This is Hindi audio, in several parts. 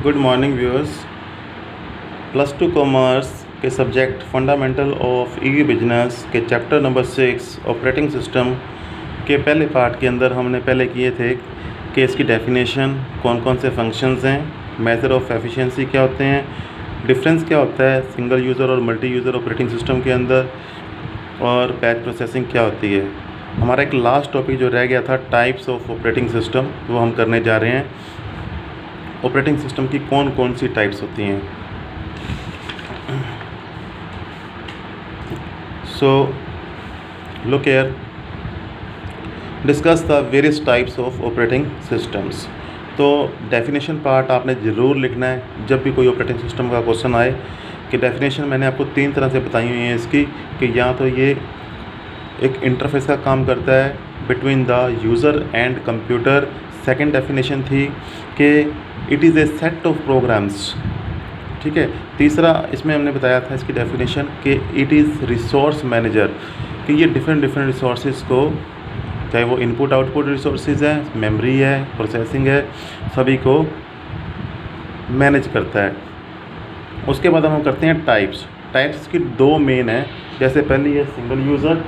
Good morning viewers. +2 कॉमर्स के subject fundamental of E business के चैप्टर नंबर 6 ऑपरेटिंग सिस्टम के पहले पार्ट के अंदर हमने पहले किए थे कि इसकी डेफिनेशन, कौन कौन से फंक्शंस हैं, मेजर ऑफ एफिशिएंसी क्या होते हैं, डिफरेंस क्या होता है सिंगल यूज़र और मल्टी यूज़र ऑपरेटिंग सिस्टम के अंदर, और बैच प्रोसेसिंग क्या होती है। हमारा एक लास्ट टॉपिक जो रह गया था टाइप्स ऑफ ऑपरेटिंग सिस्टम, वो हम करने जा रहे हैं। ऑपरेटिंग सिस्टम की कौन कौन सी टाइप्स होती हैं। So look here, discuss the various types of operating systems. तो डेफिनेशन पार्ट आपने ज़रूर लिखना है जब भी कोई ऑपरेटिंग सिस्टम का क्वेश्चन आए कि डेफिनेशन मैंने आपको 3 तरह से बताई हुई है इसकी, कि या तो ये एक इंटरफेस का काम करता है between the user and computer. Second definition थी कि it is a set of programs, ठीक है। तीसरा इसमें हमने बताया था इसकी डेफिनेशन कि इट इज़ रिसोर्स मैनेजर, कि ये डिफरेंट रिसोर्सेज को, चाहे वो इनपुट आउटपुट रिसोर्सेज है, मेमोरी है, प्रोसेसिंग है, सभी को मैनेज करता है। उसके बाद हम करते हैं टाइप्स की 2 मेन है। जैसे पहली है सिंगल यूज़र,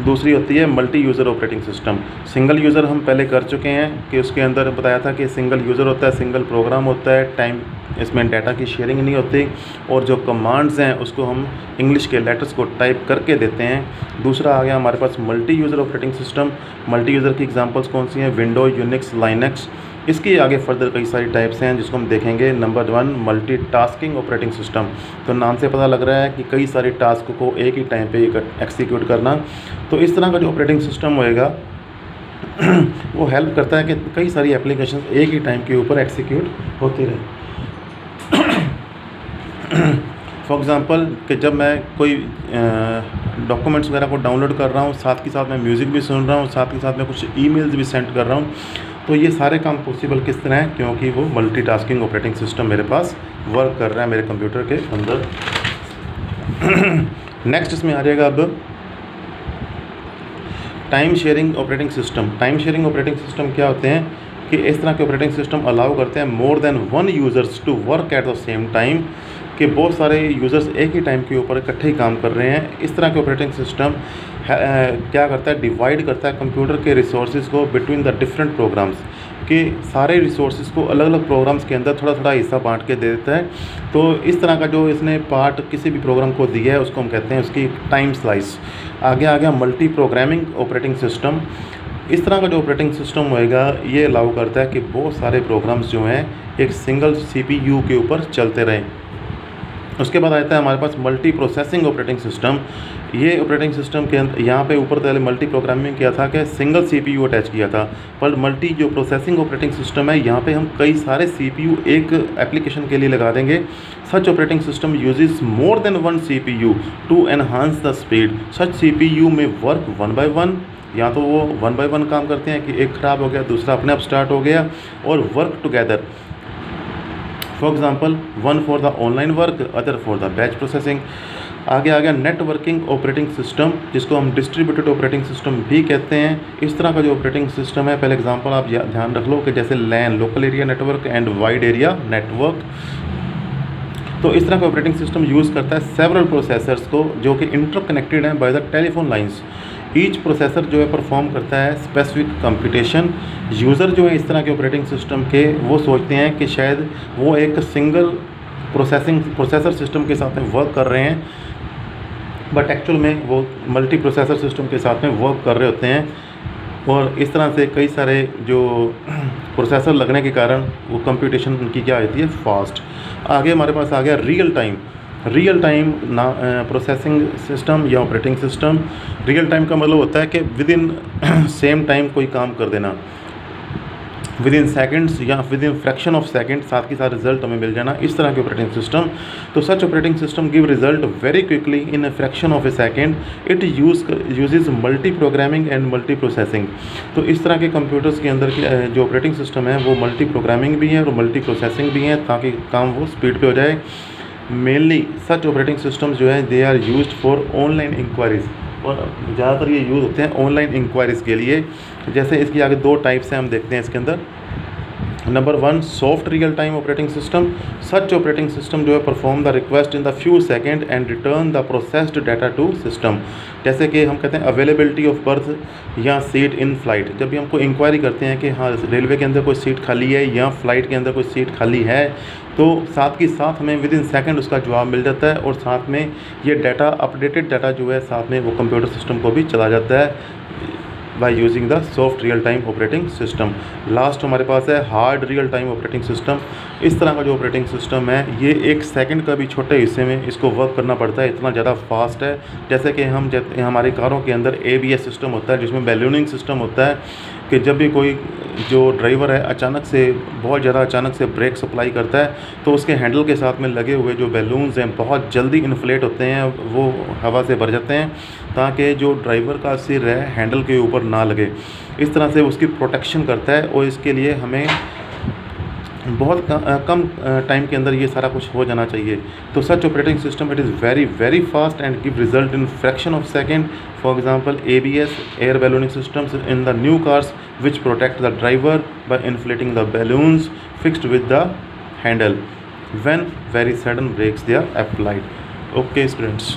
दूसरी होती है multi user operating system. Single user हम पहले कर चुके हैं कि उसके अंदर बताया था कि सिंगल यूज़र होता है, सिंगल प्रोग्राम होता है, टाइम इसमें डाटा की शेयरिंग नहीं होती, और जो कमांड्स हैं उसको हम इंग्लिश के लेटर्स को टाइप करके देते हैं। दूसरा आ गया हमारे पास multi user operating system. Multi user की एग्जांपल्स कौन सी हैं? Window, Unix, Linux. इसके आगे फर्दर कई सारी टाइप्स हैं जिसको हम देखेंगे। Number 1 multitasking operating system. तो नाम से पता लग रहा है कि कई सारे टास्क को एक ही टाइम पे एक्सिक्यूट करना। तो इस तरह का जो ऑपरेटिंग सिस्टम होएगा वो हेल्प करता है कि कई सारी एप्लीकेशन एक ही टाइम के ऊपर एक्सिक्यूट होती रहे। फॉर एग्ज़ाम्पल कि जब मैं कोई डॉक्यूमेंट्स वगैरह को डाउनलोड कर रहा हूँ, साथ के साथ मैं म्यूज़िक भी सुन रहा हूँ, साथ के साथ मैं कुछ ईमेल्स भी सेंड कर रहा हूँ, तो ये सारे काम पॉसिबल किस तरह है? क्योंकि वो मल्टीटास्किंग ऑपरेटिंग सिस्टम मेरे पास वर्क कर रहा है मेरे कंप्यूटर के अंदर। नेक्स्ट इसमें आ जाएगा अब time sharing operating system. Time sharing operating system क्या होते हैं कि इस तरह के ऑपरेटिंग सिस्टम अलाउ करते हैं more than 1 users to work at the same time, कि बहुत सारे यूज़र्स एक ही टाइम के ऊपर इकट्ठे ही काम कर रहे हैं। इस तरह के ऑपरेटिंग सिस्टम क्या करता है? डिवाइड करता है कंप्यूटर के रिसोर्सेज को बिटवीन द डिफरेंट प्रोग्राम्स, कि सारे रिसोर्सेज को अलग अलग प्रोग्राम्स के अंदर थोड़ा थोड़ा हिस्सा बांट के दे देता है। तो इस तरह का जो इसने पार्ट किसी भी प्रोग्राम को दिया है उसको हम कहते हैं उसकी टाइम स्लाइस। आगे आ गया मल्टी प्रोग्रामिंग ऑपरेटिंग सिस्टम। इस तरह का जो ऑपरेटिंग सिस्टम होएगा ये अलाउ करता है कि बहुत सारे प्रोग्राम्स जो हैं एक सिंगल CPU के ऊपर चलते रहें। उसके बाद आता है हमारे पास मल्टी प्रोसेसिंग ऑपरेटिंग सिस्टम। ये ऑपरेटिंग सिस्टम के अंदर यहाँ पे ऊपर पहले मल्टी प्रोग्रामिंग किया था कि सिंगल CPU अटैच किया था, पर मल्टी जो प्रोसेसिंग ऑपरेटिंग सिस्टम है यहाँ पे हम कई सारे CPU एक एप्लीकेशन के लिए लगा देंगे। Such operating system uses more than 1 CPU to enhance the speed. Such CPU में वर्क 1 by 1, या तो वो 1 by 1 काम करते हैं कि एक ख़राब हो गया दूसरा अपने आप स्टार्ट हो गया, और work together. For example 1 for the online work, other for the batch processing. आगे आ गया नेटवर्किंग ऑपरेटिंग सिस्टम, जिसको हम डिस्ट्रीब्यूटेड ऑपरेटिंग सिस्टम भी कहते हैं। इस तरह का जो ऑपरेटिंग सिस्टम है, पहले एग्जांपल आप ध्यान रख लो कि जैसे LAN, local area network, and wide area network. तो इस तरह का ऑपरेटिंग सिस्टम यूज़ करता है सेवरल प्रोसेसर्स को जो कि इंटरकनेक्टेड हैं by the telephone lines. Each processor जो है परफॉर्म करता है स्पेसिफिक कंप्यूटेशन। यूज़र जो है इस तरह के ऑपरेटिंग सिस्टम के वो सोचते हैं कि शायद वो एक सिंगल प्रोसेसर सिस्टम के साथ में वर्क कर रहे हैं, बट एक्चुअल में वो मल्टी प्रोसेसर सिस्टम के साथ में वर्क कर रहे होते हैं। और इस तरह से कई सारे जो प्रोसेसर लगने के कारण वो कंप्यूटेशन उनकी क्या होती है? फास्ट। आगे हमारे पास आ गया रियल टाइम प्रोसेसिंग सिस्टम या ऑपरेटिंग सिस्टम। रियल टाइम का मतलब होता है कि विद इन सेम टाइम कोई काम कर देना, विद इन सेकेंड्स या with in fraction of second, साथ के साथ रिजल्ट हमें मिल जाना, इस तरह के ऑपरेटिंग सिस्टम। तो such operating system give result very quickly in a fraction of a second. It uses multi programming and multi processing. तो इस तरह के कंप्यूटर्स के अंदर के जो ऑपरेटिंग सिस्टम है वो मल्टी प्रोग्रामिंग भी है और मल्टी प्रोसेसिंग भी है, ताकि काम वो स्पीड पे हो जाए। मेनली सच ऑपरेटिंग सिस्टम्स जो है they are used for online inquiries, और ज़्यादातर ये यूज़ होते हैं ऑनलाइन इंक्वायरीज़ के लिए। जैसे इसकी आगे 2 टाइप्स हैं, हम देखते हैं इसके अंदर। Number 1 soft real time operating system. Such operating system जो है perform the request in the few second and return the processed data to system. जैसे कि हम कहते हैं अवेलेबिलिटी ऑफ बर्थ या सीट इन फ्लाइट। जब भी हमको इंक्वायरी करते हैं कि हाँ रेलवे के अंदर कोई सीट खाली है या फ्लाइट के अंदर कोई सीट खाली है, तो साथ के साथ हमें विद इन सेकेंड उसका जवाब मिल जाता है और साथ में ये डाटा अपडेटेड डाटा जो है साथ में वो कंप्यूटर सिस्टम को भी चला जाता है by using the soft real time operating system. Last हमारे पास है hard real time operating system. इस तरह का जो ऑपरेटिंग सिस्टम है ये 1 सेकंड का भी छोटे हिस्से में इसको वर्क करना पड़ता है, इतना ज़्यादा फास्ट है। जैसे कि हमारी कारों के अंदर ABS सिस्टम होता है जिसमें बैलूनिंग सिस्टम होता है कि जब भी कोई जो ड्राइवर है अचानक से बहुत ज़्यादा अचानक से ब्रेक सप्लाई करता है तो उसके हैंडल के साथ में लगे हुए जो बैलून्स हैं बहुत जल्दी इन्फ्लेट होते हैं, वो हवा से भर जाते हैं ताकि जो ड्राइवर का सिर है हैंडल के ऊपर ना लगे। इस तरह से उसकी प्रोटेक्शन करता है और इसके लिए हमें बहुत कम टाइम के अंदर ये सारा कुछ हो जाना चाहिए। तो such operating system it is very fast and give result in fraction of second. For example ABS air ballooning systems in the new cars which protect the driver by inflating the balloons fixed with the handle when very sudden brakes they are applied. Okay students.